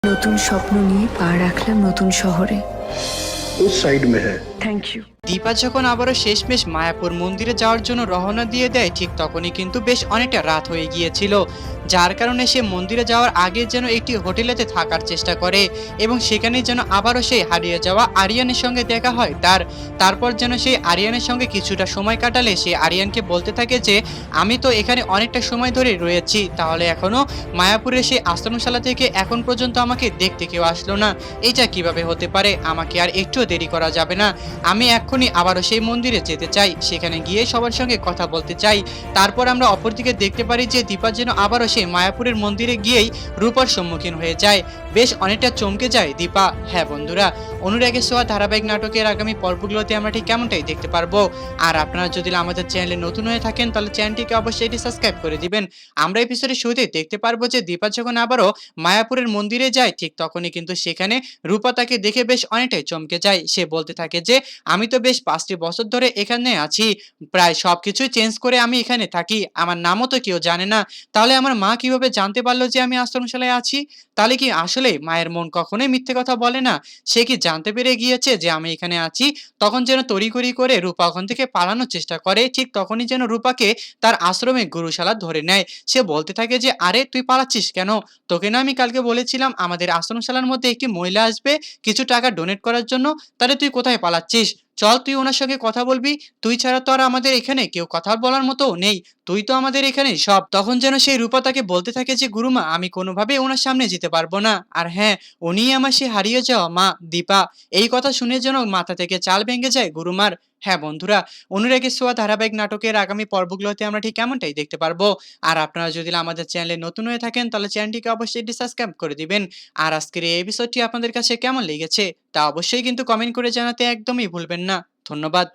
নতুন স্বপ্ন নিয়ে পা রাখলাম নতুন শহরে। उस साइड में है। Thank you. দীপা যখন আবারও শেষমেশ মায়াপুর মন্দিরে যাওয়ার জন্য রওনা দিয়ে দেয়, ঠিক তখনই কিন্তু বেশ অনেকটা রাত হয়ে গিয়েছিল, যার কারণে সে মন্দিরে যাওয়ার আগে যেন একটি হোটেলেতে থাকার চেষ্টা করে এবং সেখানে যেন আবারও সেই হারিয়ে যাওয়া আরিয়ানের সঙ্গে দেখা হয় তারপর যেন সেই আরিয়ানের সঙ্গে কিছুটা সময় কাটালে সে আরিয়ানকে বলতে থাকে যে আমি তো এখানে অনেকটা সময় ধরে রয়েছি, তাহলে এখনো মায়াপুরের সেই আশ্রমশালা থেকে এখন পর্যন্ত আমাকে দেখতে কেউ আসলো না, এইটা কিভাবে হতে পারে? আমাকে আর একটুও দেরি করা যাবে না, আমি এক্ষুনি আবারও সেই মন্দিরে যেতে চাই, সেখানে গিয়ে সবার সঙ্গে কথা বলতে চাই। তারপর আমরা অপরদিকে দেখতে পারি যে দীপা যেন আবারও সেই মায়াপুরের মন্দিরে গিয়েই রূপার সম্মুখীন হয়ে যায়। বেশ অনেকটা চমকে যায় দীপা। হ্যাঁ বন্ধুরা, অনুরাগের ছোঁয়া ধারাবাহিক নাটকের আগামী পর্বগুলোতে আমরা ঠিক কেমনটাই দেখতে পারবো। আর আপনারা যদি আমাদের চ্যানেলে নতুন হয়ে থাকেন তাহলে চ্যানেলটিকে অবশ্যই এটি সাবস্ক্রাইব করে দিবেন। আমরা এপিসোডের শুরুতেই দেখতে পারবো যে দীপা যখন আবারও মায়াপুরের মন্দিরে যায়, ঠিক তখনই কিন্তু সেখানে রূপা তাকে দেখে বেশ অনেকটাই চমকে যায়। সে বলতে থাকে যে আমি তো বেশ 5টি বছর ধরে এখানে আছি, প্রায় সবকিছুই চেঞ্জ করে আমি এখানে থাকি, আমার নামও তো কেউ জানে না, তাহলে আমার মা কিভাবে জানতে পারলো যে আমি আশ্রমশালায় আছি? তাহলে কি আসলে মায়ের মন কখনোই মিথ্যে কথা বলে না? সে কি জানতে পেরে গিয়েছে যে আমি এখানে আছি? তখন যেন তড়িঘড়ি করে রূপা ওখান থেকে পালানোর চেষ্টা করে, ঠিক তখনই যেন রূপাকে তার আশ্রমে গুরুশালা ধরে নেয়। সে বলতে থাকে যে আরে তুই পালাচ্ছিস কেন? তোকে না আমি কালকে বলেছিলাম আমাদের আশ্রমশালার মধ্যে একটি মহিলা আসবে কিছু টাকা ডোনেট করার জন্য, তাহলে তুই কোথায় পালাচ্ছিস? চল তুই ওনার সঙ্গে কথা বলবি, তুই ছাড়া তো আর আমাদের এখানে কেউ কথা বলার মতো নেই, তুই তো আমাদের এখানে সব। তখন যেন সেই রূপা তাকে বলতে থাকে যে গুরুমা আমি কোনোভাবে ওনার সামনে যেতে পারবো না, আর হ্যাঁ উনিই আমার সে হারিয়ে যাওয়া মা দীপা। এই কথা শুনে যেন মাথা থেকে চাল ভেঙে যায় গুরুমার। হ্যাঁ বন্ধুরা, অনুরাগের ছোঁয়া ধারাবাহিক নাটকের আগামী পর্বগুলোতে আমরা ঠিক কেমনটাই দেখতে পারবো। আর আপনারা যদি আমাদের চ্যানেলে নতুন হয়ে থাকেন তাহলে চ্যানেলটিকে অবশ্যই সাবস্ক্রাইব করে দিবেন। আর আজকের এই এপিসোডটি আপনাদের কাছে কেমন লেগেছে তা অবশ্যই কিন্তু কমেন্ট করে জানাতে একদমই ভুলবেন না। ধন্যবাদ।